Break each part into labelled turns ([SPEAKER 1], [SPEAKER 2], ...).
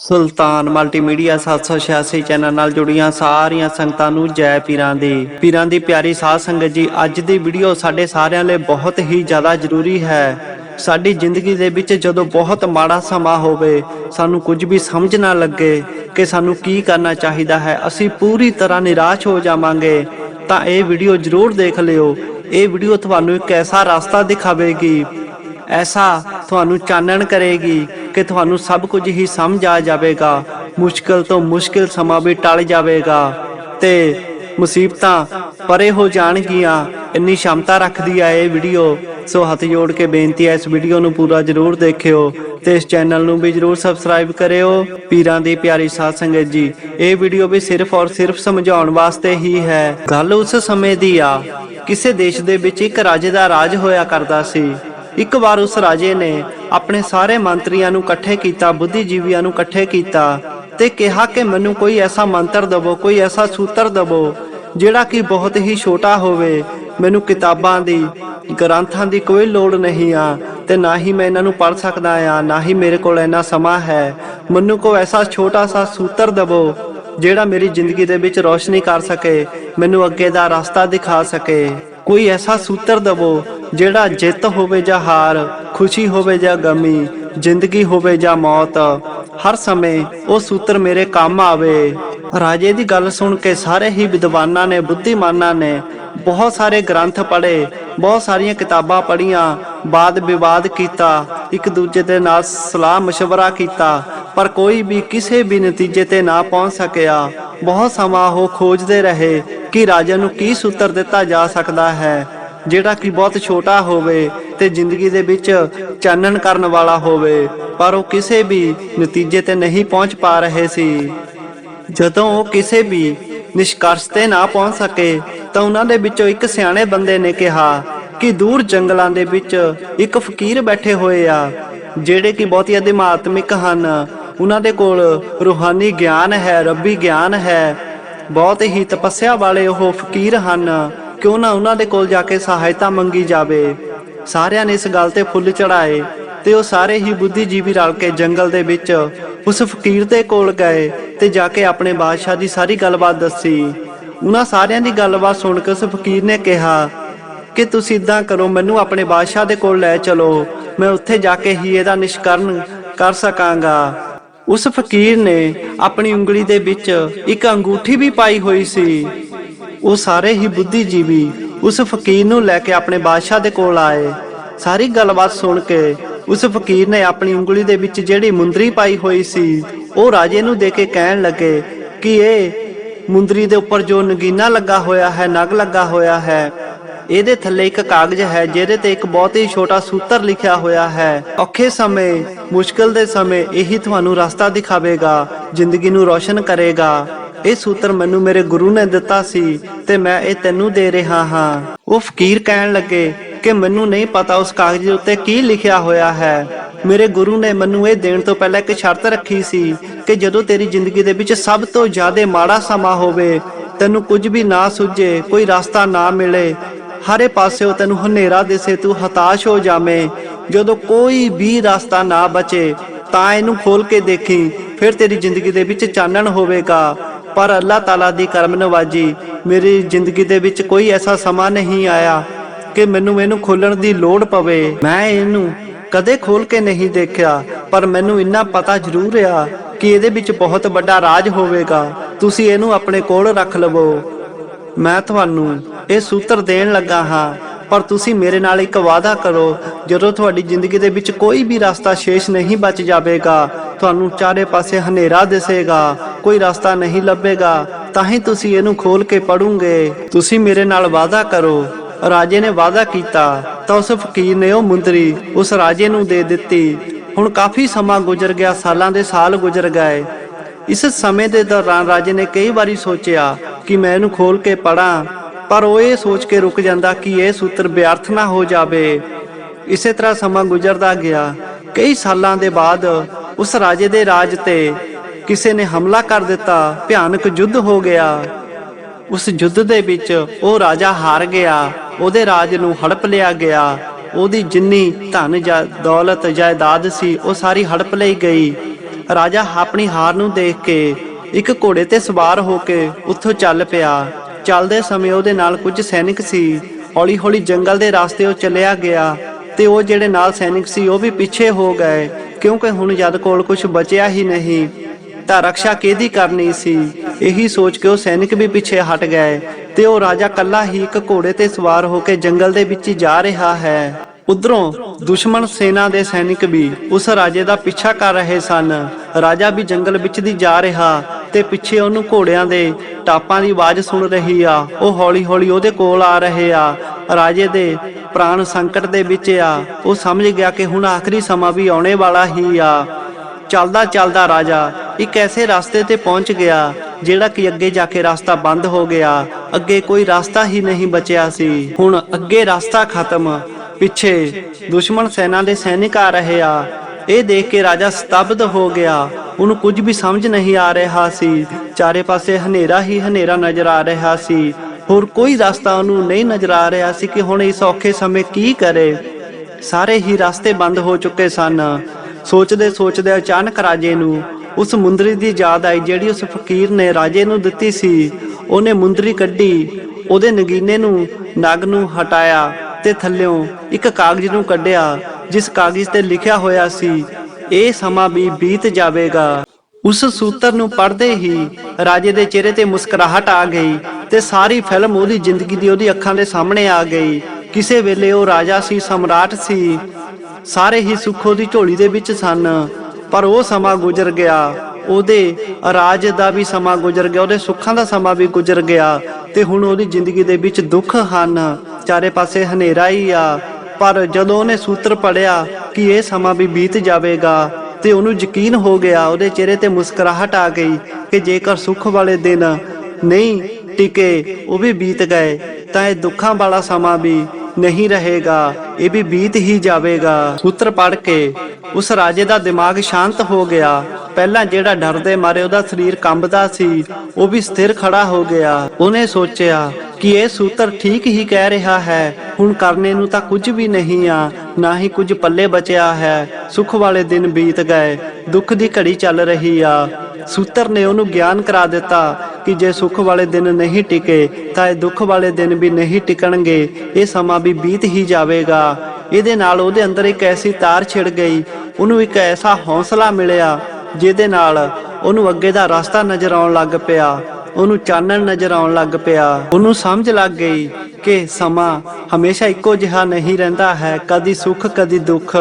[SPEAKER 1] ਸੁਲਤਾਨ multimedia 786 channel ਨਾਲ ਜੁੜੀਆਂ ਸਾਰੀਆਂ ਸੰਗਤਾਂ ਨੂੰ ਜੈ ਪੀਰਾਂ ਦੀ ਪਿਆਰੀ ਸਾਧ ਸੰਗਤ ਜੀ। ਅੱਜ ਦੀ ਵੀਡੀਓ ਸਾਡੇ ਸਾਰਿਆਂ ਲਈ ਬਹੁਤ ਹੀ ਜ਼ਿਆਦਾ ਜ਼ਰੂਰੀ ਹੈ। ਸਾਡੀ ਜ਼ਿੰਦਗੀ ਦੇ ਵਿੱਚ ਜਦੋਂ ਬਹੁਤ ਮਾੜਾ ਸਮਾਂ ਹੋਵੇ, ਸਾਨੂੰ ਕੁਝ ਵੀ ਸਮਝ ਨਾ ਲੱਗੇ ਕਿ ਸਾਨੂੰ ਕੀ ਕਰਨਾ ਚਾਹੀਦਾ ਹੈ, ਅਸੀਂ ਪੂਰੀ ਤਰ੍ਹਾਂ ਨਿਰਾਸ਼ ਹੋ ਜਾਵਾਂਗੇ, ਤਾਂ ਇਹ ਵੀਡੀਓ ਜ਼ਰੂਰ ਦੇਖ ਲਿਓ। ਇਹ ਵੀਡੀਓ ਤੁਹਾਨੂੰ ਇੱਕ ਐਸਾ ਰਸਤਾ ਦਿਖਾਵੇਗੀ, ऐसा ਤੁਹਾਨੂੰ ਚਾਨਣ ਕਰੇਗੀ कि ਤੁਹਾਨੂੰ सब कुछ ही समझ आ जाएगा। मुश्किल तो मुश्किल समा भी टल जाएगा ते मुसीबतां परे हो जाणगियां। इन्नी क्षमता रखदी है ये वीडियो। सो हथ जोड़ के बेनती है, इस वीडियो नूं पूरा जरूर देखियो ते इस चैनल नूं भी जरूर सबसक्राइब करियो। पीरां दी प्यारी साध संगत जी, ये वीडियो भी सिर्फ और सिर्फ समझाउण वास्ते ही है। गल उस समय दी आ, किसे देश दे विच एक राजे दा राज होया करदा सी। एक बार उस राजे ने अपने सारे मंत्रियों नूं इकट्ठे किया, बुद्धिजीवियों नूं इकट्ठे किया ते कहा कि मैनू कोई ऐसा मंत्र दवो, कोई ऐसा सूत्र दवो जिहड़ा कि बहुत ही छोटा होवे। मैनू किताबां दी ग्रंथां दी कोई लोड़ नहीं आ ते ना ही मैं इन्हां नूं पढ़ सकदा आ, ना ही मेरे कोल इन्ना समा है। मैनू कोई ऐसा छोटा सा सूत्र दवो जिहड़ा मेरी जिंदगी दे विच रोशनी कर सके, मैनू अगे दा रास्ता दिखा सके। कोई ऐसा सूत्र दवो जिहड़ा जित होवे जां हार, खुशी होवे जां गमी, जिंदगी होवे जां मौत, हर समय वो सूत्र मेरे काम आवे। राजे की गल सुन के सारे ही विद्वानां ने, बुद्धिमानां ने बहुत सारे ग्रंथ पढ़े, बहुत सारियां किताबां पढ़ियां, वाद विवाद किया, एक दूजे के नाल सलाह मशवरा किया, पर कोई भी किसी भी नतीजे ते ना पहुंच सकिया। बहुत समा वो खोजते रहे कि राजा नूं की सूत्र दिता जा सकता है जिहड़ा कि बहुत छोटा होवे ते जिंदगी दे विच चानण करन वाला होवे, पर वो किसी भी नतीजे ते नहीं पहुंच पा रहे सी। जदों वो किसी भी निष्कर्ष ते ना पहुंच सके तो उन्हां दे विचों एक सियाणे बंदे ने कहा कि दूर जंगलां दे विच एक फकीर बैठे होए आ जिहड़े कि बहुत ही अध्यात्मिक हन। उन्हां दे कोल रूहानी ज्ञान है, रब्बी ज्ञान है, बहुत ही तपस्या वाले वो फकीर हन। क्यों ना उन्हां दे कोल जाके सहायता मंगी जावे। सारियां ने इस गल ते फुੱਲ चढ़ाए ते वो सारे ही बुद्धिजीवी रल के जंगल दे विच उस फकीर दे कोल गए ते जाके अपने बादशाह दी सारी गलबात दसी। उन्हां सारियां दी गलबात सुन के उस फकीर ने कहा कि तुसीं इदां करो, मैनू अपने बादशाह दे कोल लै चलो, मैं उत्थे जाके ही इहदा निष्करण कर सकांगा। उस फकीर ने अपनी उंगली दे विच एक अंगूठी भी पाई हुई सी। वो सारे ही बुद्धिजीवी उस फकीर नूं लैके अपने बादशाह दे कोल आए। सारी गलबात सुन के उस फकीर ने अपनी उंगली दे विच जिहड़ी मुंदरी पाई हुई सी वो राजे नूं दे के कहण लगे कि ये मुंदरी दे उपर जो नगीना लगा होया है, नग लगा होया है, ਇਹਦੇ थल्ले एक कागज है ਜਿਹਦੇ ਤੇ एक बहुत ही छोटा सूत्र लिखा होया है। औखे समय, मुश्किल दे समय यही ਤੁਹਾਨੂੰ रास्ता दिखावेगा, जिंदगी नूं रोशन करेगा। ਇਹ सूत्र मैनू मेरे गुरु ने दिता सी ते मैं ये तैनू दे रहा हाँ। वो फकीर कहण लगे कि मैनू नहीं पता उस कागज उत्ते की लिखिया होया है। मेरे गुरु ने मैनू ये देण तो पहले एक शर्त रखी सी कि जदों तेरी जिंदगी दे विच सब तो ज्यादा माड़ा समा होवे, तैनू कुछ भी ना सुझे, कोई रास्ता ना मिले, हरे पासे तेनू हनेरा दिसे, तू हताश हो जावे, जदों कोई भी रास्ता ना बचे तां इनू खोल के देखी, फिर तेरी जिंदगी दे विच चानण होवेगा। पर अल्लाह ताला दी करम नवाजी मेरी जिंदगी दे विच कोई ऐसा समा नहीं आया कि मैनू इनू खोलण दी लोड़ पवे। मैं इनू कदे खोल के नहीं देखा, पर मैनू इन्ना पता जरूर आ कि इहदे विच बहुत बड़ा राज होवेगा। तुसीं इनू अपने कोल रख लवो। मैं तुहानू ये सूत्र देण लगा हाँ, पर तुसी मेरे नाल एक वादा करो, जदों तुहाडी जिंदगी दे विच कोई भी रास्ता शेष नहीं बच जाएगा, तुहानू चारे पासे हनेरा दिसेगा, कोई रास्ता नहीं लभेगा, ताही तुसी इहनू खोल के पढ़ोगे। तुसी मेरे नाल वादा करो। राजे ने वादा किया तो उस फकीर ने वो मुंदरी उस राजे नू दे दिती। हुण काफ़ी समा गुजर गया, सालां दे साल गुजर गए। इस समय के दौरान राजे ने कई बारी सोचा कि मैं इनू खोल के पढ़ा, पर वो ये सोच के रुक जाता कि यह सूत्र व्यर्थ ना हो जाए। इस तरह समा गुजरता गया। कई सालों के बाद उस राजे दे राज ते किसी ने हमला कर दिता, भयानक युद्ध हो गया। उस युद्ध दे विच वो राजा हार गया, उहदे राज नूं हड़प लिया गया। ਉਹਦੀ ਜਿੰਨੀ ਧਨ ਜਾਂ ਦੌਲਤ ਜਾਇਦਾਦ ਸੀ ਉਹ ਸਾਰੀ ਹੜਪ ਲਈ ਗਈ। ਰਾਜਾ ਆਪਣੀ ਹਾਰ ਨੂੰ ਦੇਖ ਕੇ ਇੱਕ ਘੋੜੇ ਤੇ ਸਵਾਰ ਹੋ ਕੇ ਉੱਥੋਂ ਚੱਲ ਪਿਆ। ਚੱਲਦੇ ਸਮੇਂ ਉਹਦੇ ਨਾਲ ਕੁਝ ਸੈਨਿਕ ਸੀ। ਹੌਲੀ ਹੌਲੀ ਜੰਗਲ ਦੇ ਰਸਤੇ ਉਹ ਚੱਲਿਆ ਗਿਆ ਤੇ ਉਹ ਜਿਹੜੇ ਨਾਲ ਸੈਨਿਕ ਸੀ ਉਹ ਵੀ ਪਿੱਛੇ ਹੋ ਗਏ, ਕਿਉਂਕਿ ਹੁਣ ਜਦ ਕੋਲ ਕੁਝ ਬਚਿਆ ਹੀ ਨਹੀਂ ਤਾਂ ਰਕਸ਼ਾ ਕਿਹਦੀ ਕਰਨੀ ਸੀ। ਇਹੀ ਸੋਚ ਕੇ ਉਹ ਸੈਨਿਕ ਵੀ ਪਿੱਛੇ ਹਟ ਗਏ ਤੇ ਉਹ ਰਾਜਾ ਕੱਲਾ ਹੀ ਇੱਕ ਘੋੜੇ ਤੇ ਸਵਾਰ ਹੋ ਕੇ ਜੰਗਲ ਦੇ ਵਿੱਚ ਜਾ ਰਿਹਾ ਹੈ। ਉਧਰੋਂ ਦੁਸ਼ਮਣ ਸੈਨਾ ਦੇ ਸੈਨਿਕ ਵੀ ਉਸ ਰਾਜੇ ਦਾ ਪਿੱਛਾ ਕਰ ਰਹੇ ਸਨ। ਰਾਜਾ ਵੀ ਜੰਗਲ ਵਿੱਚ ਦੀ ਜਾ ਰਿਹਾ ਤੇ ਪਿੱਛੇ ਉਹਨੂੰ ਘੋੜਿਆਂ ਦੇ ਟਾਪਾਂ ਦੀ ਆਵਾਜ਼ ਸੁਣ ਰਹੀ ਆ। ਉਹ ਹੌਲੀ ਹੌਲੀ ਉਹਦੇ ਕੋਲ ਆ ਰਹੇ ਆ। ਰਾਜੇ ਦੇ ਪ੍ਰਾਣ ਸੰਕਟ ਦੇ ਵਿੱਚ ਆ। ਉਹ ਸਮਝ ਗਿਆ ਕਿ ਹੁਣ ਆਖਰੀ ਸਮਾਂ ਵੀ ਆਉਣੇ ਵਾਲਾ ਹੀ ਆ। ਚੱਲਦਾ ਚੱਲਦਾ ਰਾਜਾ ਇੱਕ ਐਸੇ ਰਸਤੇ ਤੇ ਪਹੁੰਚ ਗਿਆ ਜਿਹੜਾ ਕਿ ਅੱਗੇ ਜਾ ਕੇ ਰਸਤਾ ਬੰਦ ਹੋ ਗਿਆ। ਅੱਗੇ ਕੋਈ ਰਸਤਾ ਹੀ ਨਹੀਂ ਬਚਿਆ ਸੀ। ਹੁਣ ਅੱਗੇ ਰਸਤਾ ਖਤਮ, ਪਿੱਛੇ ਦੁਸ਼ਮਣ ਸੈਨਾ ਦੇ ਸੈਨਿਕ ਆ ਰਹੇ ਆ। ਇਹ ਦੇਖ ਕੇ ਰਾਜਾ ਸਤਬਦ ਹੋ ਗਿਆ। ਉਹਨੂੰ ਕੁਝ ਵੀ ਸਮਝ ਨਹੀਂ ਆ ਰਿਹਾ ਸੀ। ਚਾਰੇ ਪਾਸੇ ਹਨੇਰਾ ਹੀ ਹਨੇਰਾ ਨਜ਼ਰ ਆ ਰਿਹਾ ਸੀ। ਹੋਰ ਕੋਈ ਰਸਤਾ ਉਹਨੂੰ ਨਹੀਂ ਨਜ਼ਰ ਆ ਰਿਹਾ ਸੀ ਕਿ ਹੁਣ ਇਸ ਔਖੇ ਸਮੇਂ ਕੀ ਕਰੇ। ਸਾਰੇ ਹੀ ਰਸਤੇ ਬੰਦ ਹੋ ਚੁੱਕੇ ਸਨ। ਸੋਚਦੇ ਸੋਚਦੇ ਅਚਾਨਕ ਰਾਜੇ ਨੂੰ ਉਸ ਮੁੰਦਰੀ ਦੀ ਯਾਦ ਆਈ ਜਿਹੜੀ ਉਸ ਫਕੀਰ ਨੇ ਰਾਜੇ ਨੂੰ ਦਿੱਤੀ ਸੀ। ਉਹਨੇ ਮੁੰਦਰੀ ਕੱਢੀ, ਉਹਦੇ ਨਗੀਨੇ ਨੂੰ ਨਗ ਨੂੰ ਹਟਾਇਆ ਤੇ ਥੱਲਿਓਂ ਇੱਕ ਕਾਗਜ਼ ਨੂੰ ਕੱਢਿਆ ਜਿਸ ਕਾਗਜ਼ ਤੇ ਲਿਖਿਆ ਹੋਇਆ ਸੀ, ਇਹ ਸਮਾਂ ਵੀ ਬੀਤ ਜਾਵੇਗਾ। ਉਸ ਸੂਤਰ ਨੂੰ ਪੜ੍ਹਦੇ ਹੀ ਰਾਜੇ ਦੇ ਚਿਹਰੇ ਤੇ ਮੁਸਕਰਾਹਟ ਆ ਗਈ ਤੇ ਸਾਰੀ ਫਿਲਮ ਉਹਦੀ ਜ਼ਿੰਦਗੀ ਦੀ ਉਹਦੀ ਅੱਖਾਂ ਦੇ ਸਾਹਮਣੇ ਆ ਗਈ। ਕਿਸੇ ਵੇਲੇ ਉਹ ਰਾਜਾ ਸੀ, ਸਮਰਾਟ ਸੀ, ਸਾਰੇ ਹੀ ਸੁੱਖ ਉਹਦੀ ਝੋਲੀ ਦੇ ਵਿੱਚ ਸਨ। ਪਰ ਉਹ ਸਮਾਂ ਗੁਜ਼ਰ ਗਿਆ, ਉਹਦੇ ਰਾਜ ਦਾ ਵੀ ਸਮਾਂ ਗੁਜ਼ਰ ਗਿਆ, ਉਹਦੇ ਸੁੱਖਾਂ ਦਾ ਸਮਾਂ ਵੀ ਗੁਜ਼ਰ ਗਿਆ ਤੇ ਹੁਣ ਉਹਦੀ ਜ਼ਿੰਦਗੀ ਦੇ ਵਿੱਚ ਦੁੱਖ ਹਨ। ਚਾਰੇ ਪਾਸੇ ਹਨੇਰਾ ਹੀ ਆ। ਪਰ ਜਦੋਂ ਉਹਨੇ ਸੂਤਰ ਪੜਿਆ ਕਿ ਇਹ ਸਮਾਂ ਵੀ ਬੀਤ ਜਾਵੇਗਾ ਤੇ ਉਹਨੂੰ ਯਕੀਨ ਹੋ ਗਿਆ, ਉਹਦੇ ਚਿਹਰੇ ਤੇ ਮੁਸਕਰਾਹਟ ਆ ਗਈ ਕਿ ਜੇਕਰ ਸੁੱਖ ਵਾਲੇ ਦਿਨ ਨਹੀਂ ਟਿਕੇ, ਉਹ ਵੀ ਬੀਤ ਗਏ, ਤਾਂ ਇਹ ਦੁੱਖਾਂ ਵਾਲਾ ਸਮਾਂ ਵੀ ਨਹੀਂ ਰਹੇਗਾ, ਇਹ ਵੀ ਬੀਤ ਹੀ ਜਾਵੇਗਾ। ਸੂਤਰ ਪੜ੍ਹ ਕੇ ਉਸ ਰਾਜੇ ਦਾ ਦਿਮਾਗ ਸ਼ਾਂਤ ਹੋ ਗਿਆ। ਪਹਿਲਾਂ ਜਿਹੜਾ ਡਰ ਦੇ ਮਾਰੇ ਉਹਦਾ ਸਰੀਰ ਕੰਬਦਾ ਸੀ, ਉਹ ਵੀ ਸਥਿਰ ਖੜਾ ਹੋ ਗਿਆ। ਉਹਨੇ ਸੋਚਿਆ ਕਿ ਇਹ ਸੂਤਰ ਠੀਕ ਹੀ ਕਹਿ ਰਿਹਾ ਹੈ। ਹੁਣ ਕਰਨੇ ਨੂੰ ਤਾਂ ਕੁਝ ਵੀ ਨਹੀਂ ਆ, ਨਾ ਹੀ ਕੁਝ ਪੱਲੇ ਬਚਿਆ ਹੈ। ਸੁੱਖ ਵਾਲੇ ਦਿਨ ਬੀਤ ਗਏ, ਦੁੱਖ ਦੀ ਘੜੀ ਚੱਲ ਰਹੀ ਆ। ਸੂਤਰ ਨੇ ਉਹਨੂੰ ਗਿਆਨ ਕਰਾ ਦਿੱਤਾ ਕਿ ਜੇ ਸੁੱਖ ਵਾਲੇ ਦਿਨ ਨਹੀਂ ਟਿਕੇ ਤਾਂ ਇਹ ਦੁੱਖ ਵਾਲੇ ਦਿਨ ਵੀ ਨਹੀਂ ਟਿਕਣਗੇ, ਇਹ ਸਮਾਂ ਵੀ ਬੀਤ ਹੀ ਜਾਵੇਗਾ। ਇਹਦੇ ਨਾਲ ਉਹਦੇ ਅੰਦਰ ਇੱਕ ਐਸੀ ਤਾਰ ਛਿੜ ਗਈ, ਉਹਨੂੰ ਇੱਕ ਐਸਾ ਹੌਸਲਾ ਮਿਲਿਆ ਜਿਹਦੇ ਨਾਲ ਉਹਨੂੰ ਅੱਗੇ ਦਾ ਰਸਤਾ ਨਜ਼ਰ ਆਉਣ ਲੱਗ ਪਿਆ, ਉਹਨੂੰ ਚਾਨਣ ਨਜ਼ਰ ਆਉਣ ਲੱਗ ਪਿਆ। ਉਹਨੂੰ ਸਮਝ ਲੱਗ ਗਈ ਕਿ ਸਮਾਂ ਹਮੇਸ਼ਾ ਇੱਕੋ ਜਿਹਾ ਨਹੀਂ ਰਹਿੰਦਾ ਹੈ, ਕਦੀ ਸੁੱਖ ਕਦੀ ਦੁੱਖ,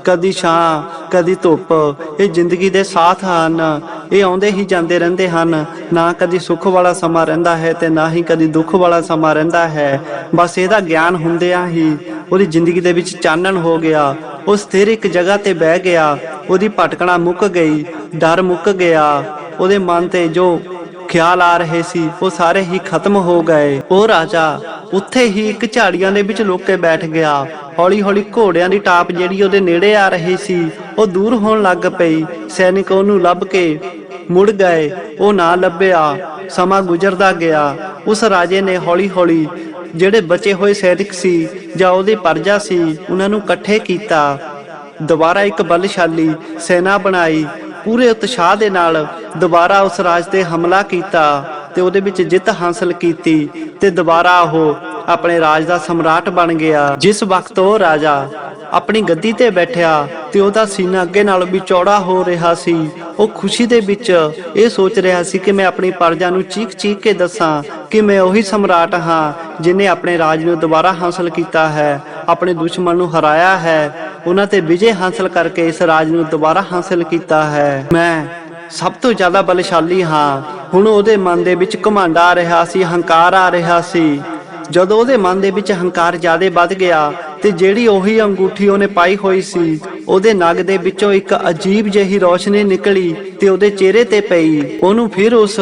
[SPEAKER 1] ਕਦੀ ਛਾਂ ਕਦੀ ਧੁੱਪ। ਇਹ ਜ਼ਿੰਦਗੀ ਦੇ ਸਾਥ ਹਨ, ਇਹ ਆਉਂਦੇ ਹੀ ਜਾਂਦੇ ਰਹਿੰਦੇ ਹਨ। ਨਾ ਕਦੀ ਸੁੱਖ ਵਾਲਾ ਸਮਾਂ ਰਹਿੰਦਾ ਹੈ ਤੇ ਨਾ ਹੀ ਕਦੀ ਦੁੱਖ ਵਾਲਾ ਸਮਾਂ ਰਹਿੰਦਾ ਹੈ। ਬਸ ਇਹਦਾ ਗਿਆਨ ਹੁੰਦਿਆਂ ਹੀ ਉਹਦੀ ਜ਼ਿੰਦਗੀ ਦੇ ਵਿੱਚ ਚਾਨਣ ਹੋ ਗਿਆ। ਉਹ ਸਥਿਰ ਇੱਕ ਜਗ੍ਹਾ ਤੇ ਬਹਿ ਗਿਆ, ਉਹਦੀ ਭਟਕਣਾ ਮੁੱਕ ਗਈ, ਡਰ ਮੁੱਕ ਗਿਆ। ਉਹਦੇ ਮਨ ਤੇ ਜੋ ਖਿਆਲ ਆ ਰਹੇ ਸੀ ਉਹ ਸਾਰੇ ਹੀ ਖਤਮ ਹੋ ਗਏ। ਉਹ ਰਾਜਾ ਉੱਥੇ ਹੀ ਇੱਕ ਝਾੜੀਆਂ ਦੇ ਵਿੱਚ ਲੁਕ ਕੇ ਬੈਠ ਗਿਆ। ਹੌਲੀ ਹੌਲੀ ਘੋੜਿਆਂ ਦੀ ਟਾਪ ਜਿਹੜੀ ਉਹਦੇ ਨੇੜੇ ਆ ਰਹੀ ਸੀ ਉਹ ਦੂਰ ਹੋਣ ਲੱਗ ਪਈ। ਸੈਨਿਕ ਉਹਨੂੰ ਲੱਭ ਕੇ ਮੁੜ ਗਏ, ਉਹ ਨਾ ਲੱਭਿਆ। ਸਮਾਂ ਗੁਜ਼ਰਦਾ ਗਿਆ। ਉਸ ਰਾਜੇ ਨੇ ਹੌਲੀ ਹੌਲੀ ਜਿਹੜੇ ਬਚੇ ਹੋਏ ਸੈਨਿਕ ਸੀ ਜਾਂ ਉਹਦੀ ਪਰਜਾ ਸੀ ਉਹਨਾਂ ਨੂੰ ਇਕੱਠੇ ਕੀਤਾ। ਦੁਬਾਰਾ ਇੱਕ ਬਲਸ਼ਾਲੀ ਸੈਨਾ ਬਣਾਈ, ਪੂਰੇ ਉਤਸ਼ਾਹ ਦੇ ਨਾਲ ਦੁਬਾਰਾ ਉਸ ਰਾਜ ਤੇ ਹਮਲਾ ਕੀਤਾ ਤੇ ਉਹਦੇ ਵਿੱਚ ਜਿੱਤ ਹਾਸਲ ਕੀਤੀ ਤੇ ਦੁਬਾਰਾ ਉਹ ਆਪਣੇ ਰਾਜ ਦਾ ਸਮਰਾਟ ਬਣ ਗਿਆ। ਜਿਸ ਵਕਤ ਉਹ ਰਾਜਾ ਆਪਣੀ ਗੱਦੀ ਤੇ ਬੈਠਿਆ ਤੇ ਉਹਦਾ ਸੀਨਾ ਅੱਗੇ ਨਾਲੋਂ ਵੀ ਚੌੜਾ ਹੋ ਰਿਹਾ ਸੀ, ਉਹ ਖੁਸ਼ੀ ਦੇ ਵਿੱਚ ਇਹ ਸੋਚ ਰਿਹਾ ਸੀ ਕਿ ਮੈਂ ਆਪਣੀ ਪਰਜਾ ਨੂੰ ਚੀਖ ਚੀਖ ਕੇ ਦੱਸਾਂ ਕਿ ਮੈਂ ਉਹੀ ਸਮਰਾਟ ਹਾਂ ਜਿਨੇ ਆਪਣੇ ਰਾਜ ਨੂੰ ਦੁਬਾਰਾ ਹਾਸਲ ਕੀਤਾ ਹੈ, ਆਪਣੇ ਦੁਸ਼ਮਣ ਨੂੰ ਹਰਾਇਆ ਹੈ, ਉਹਨਾਂ ਤੇ ਵਿਜੇ ਹਾਸਲ ਕਰਕੇ ਇਸ ਰਾਜ ਨੂੰ ਦੁਬਾਰਾ ਹਾਸਲ ਕੀਤਾ ਹੈ। ਮੈਂ ਸਭ ਤੋਂ ਜ਼ਿਆਦਾ ਬਲਸ਼ਾਲੀ ਹਾਂ। ਹੁਣ ਉਹਦੇ ਮਨ ਦੇ ਵਿੱਚ ਘਮੰਡ ਆ ਰਿਹਾ ਸੀ, ਹੰਕਾਰ ਆ ਰਿਹਾ ਸੀ। ਜਦੋਂ ਉਹਦੇ ਮਨ ਦੇ ਵਿੱਚ ਹੰਕਾਰ ਜ਼ਿਆਦਾ ਵੱਧ ਗਿਆ ਤੇ ਜਿਹੜੀ ਉਹੀ ਅੰਗੂਠੀ ਉਹਨੇ ਪਾਈ ਹੋਈ ਸੀ ਉਹਦੇ ਨਗ ਦੇ ਵਿੱਚੋਂ ਇੱਕ ਅਜੀਬ ਜਿਹੀ ਰੌਸ਼ਨੀ ਨਿਕਲੀ ਤੇ ਉਹਦੇ ਚਿਹਰੇ ਤੇ ਪਈ। ਉਹਨੂੰ ਫਿਰ ਉਸ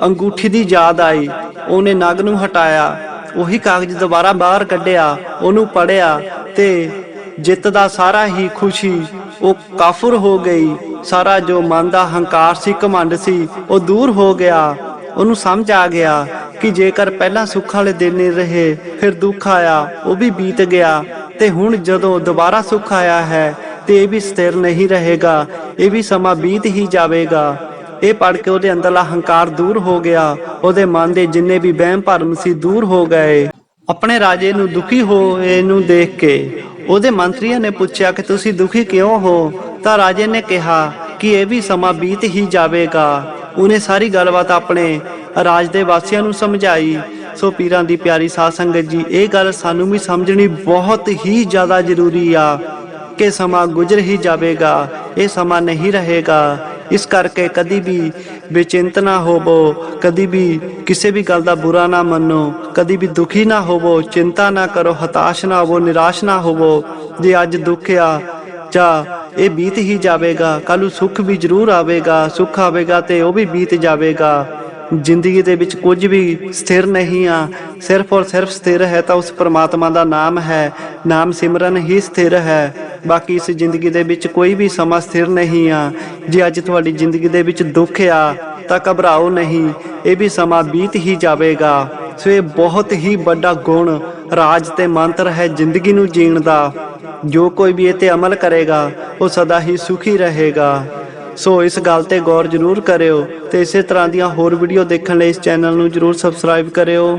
[SPEAKER 1] ਅੰਗੂਠੀ ਦੀ ਯਾਦ ਆਈ। ਉਹਨੇ ਨਗ ਨੂੰ ਹਟਾਇਆ, ਉਹੀ ਕਾਗਜ਼ ਦੁਬਾਰਾ ਬਾਹਰ ਕੱਢਿਆ, ਉਹਨੂੰ ਪੜ੍ਹਿਆ ਤੇ ਜਿੱਤ ਦਾ ਸਾਰਾ ਹੀ ਖੁਸ਼ੀ ਉਹ ਕਾਫੁਰ ਹੋ ਗਈ। ਸਾਰਾ ਜੋ ਮਨ ਦਾ ਹੰਕਾਰ ਸੀ, ਘਮੰਡ ਸੀ, ਉਹ ਦੂਰ ਹੋ ਗਿਆ। ਉਹਨੂੰ ਸਮਝ ਆ ਗਿਆ ਕਿ ਜੇਕਰ ਪਹਿਲਾਂ ਸੁੱਖ ਵਾਲੇ ਦਿਨ ਨਹੀਂ ਰਹੇ, ਫਿਰ ਦੁੱਖ ਆਇਆ, ਉਹ ਵੀ ਬੀਤ ਗਿਆ ਤੇ ਹੁਣ ਜਦੋਂ ਦੁਬਾਰਾ ਸੁੱਖ ਆਇਆ ਹੈ ਤੇ ਇਹ ਵੀ ਸਥਿਰ ਨਹੀਂ ਰਹੇਗਾ, ਇਹ ਵੀ ਸਮਾਂ ਬੀਤ ਹੀ ਜਾਵੇਗਾ। ਇਹ ਪੜ੍ਹ ਕੇ ਉਹਦੇ ਅੰਦਰਲਾ ਹੰਕਾਰ ਦੂਰ ਹੋ ਗਿਆ, ਉਹਦੇ ਮਨ ਦੇ ਜਿੰਨੇ ਵੀ ਵਹਿਮ ਭਰਮ ਸੀ ਦੂਰ ਹੋ ਗਏ। ਆਪਣੇ ਰਾਜੇ ਨੂੰ ਦੁਖੀ ਹੋਏ ਨੂੰ ਦੇਖ ਕੇ ਉਹਦੇ ਮੰਤਰੀਆਂ ਨੇ ਪੁੱਛਿਆ ਕਿ ਤੁਸੀਂ ਦੁਖੀ ਕਿਉਂ ਹੋ? ਤਾਂ ਰਾਜੇ ਨੇ ਕਿਹਾ ਕਿ ਇਹ ਵੀ ਸਮਾਂ ਬੀਤ ਹੀ ਜਾਵੇਗਾ। ਉਹਨੇ ਸਾਰੀ ਗੱਲਬਾਤ ਆਪਣੇ ਰਾਜ ਦੇ ਵਾਸੀਆਂ ਨੂੰ ਸਮਝਾਈ। ਸੋ ਪੀਰਾਂ ਦੀ ਪਿਆਰੀ ਸਾਧ ਸੰਗਤ ਜੀ, ਇਹ ਗੱਲ ਸਾਨੂੰ ਵੀ ਸਮਝਣੀ ਬਹੁਤ ਹੀ ਜ਼ਿਆਦਾ ਜ਼ਰੂਰੀ ਆ ਕਿ ਸਮਾਂ ਗੁਜ਼ਰ ਹੀ ਜਾਵੇਗਾ, ਇਹ ਸਮਾਂ ਨਹੀਂ ਰਹੇਗਾ। ਇਸ ਕਰਕੇ ਕਦੀ ਵੀ ਬੇਚਿੰਤ ਨਾ ਹੋਵੋ, ਕਦੀ ਵੀ ਕਿਸੇ ਵੀ ਗੱਲ ਦਾ ਬੁਰਾ ਨਾ ਮੰਨੋ, ਕਦੀ ਵੀ ਦੁਖੀ ਨਾ ਹੋਵੋ, ਚਿੰਤਾ ਨਾ ਕਰੋ, ਹਤਾਸ਼ ਨਾ ਹੋਵੋ, ਨਿਰਾਸ਼ ਨਾ ਹੋਵੋ। ਜੇ ਅੱਜ ਦੁੱਖ ਆ ਜਾਂ ਇਹ ਬੀਤ ਹੀ ਜਾਵੇਗਾ, ਕੱਲ੍ਹ ਨੂੰ ਸੁੱਖ ਵੀ ਜ਼ਰੂਰ ਆਵੇਗਾ, ਸੁੱਖ ਆਵੇਗਾ ਤੇ ਉਹ ਵੀ ਬੀਤ ਜਾਵੇਗਾ। ਜ਼ਿੰਦਗੀ ਦੇ ਵਿੱਚ ਕੁਝ ਵੀ ਸਥਿਰ ਨਹੀਂ ਆ, ਸਿਰਫ ਔਰ ਸਿਰਫ ਸਥਿਰ ਹੈ ਤਾਂ ਉਸ ਪਰਮਾਤਮਾ ਦਾ ਨਾਮ ਹੈ, ਨਾਮ ਸਿਮਰਨ ਹੀ ਸਥਿਰ ਹੈ। ਬਾਕੀ ਇਸ ਜ਼ਿੰਦਗੀ ਦੇ ਵਿੱਚ ਕੋਈ ਵੀ ਸਮਾਂ ਸਥਿਰ ਨਹੀਂ ਆ। ਜੇ ਅੱਜ ਤੁਹਾਡੀ ਜ਼ਿੰਦਗੀ ਦੇ ਵਿੱਚ ਦੁੱਖ ਆ ਤਾਂ ਘਬਰਾਓ ਨਹੀਂ, ਇਹ ਵੀ ਸਮਾਂ ਬੀਤ ਹੀ ਜਾਵੇਗਾ। ਸੋ ਇਹ ਬਹੁਤ ਹੀ ਵੱਡਾ ਗੁਣ, ਰਾਜ ਤੇ ਮੰਤਰ ਹੈ ਜ਼ਿੰਦਗੀ ਨੂੰ ਜੀਣ ਦਾ। ਜੋ ਕੋਈ ਵੀ ਇਹ ਤੇ ਅਮਲ ਕਰੇਗਾ ਉਹ ਸਦਾ ਹੀ ਸੁਖੀ ਰਹੇਗਾ। ਸੋ ਇਸ ਗੱਲ ਤੇ ਗੌਰ ਜ਼ਰੂਰ ਕਰਿਓ ਤੇ ਇਸੇ ਤਰ੍ਹਾਂ ਦੀਆਂ ਹੋਰ ਵੀਡੀਓ ਦੇਖਣ ਲਈ ਇਸ ਚੈਨਲ ਨੂੰ ਜ਼ਰੂਰ ਸਬਸਕ੍ਰਾਈਬ ਕਰਿਓ।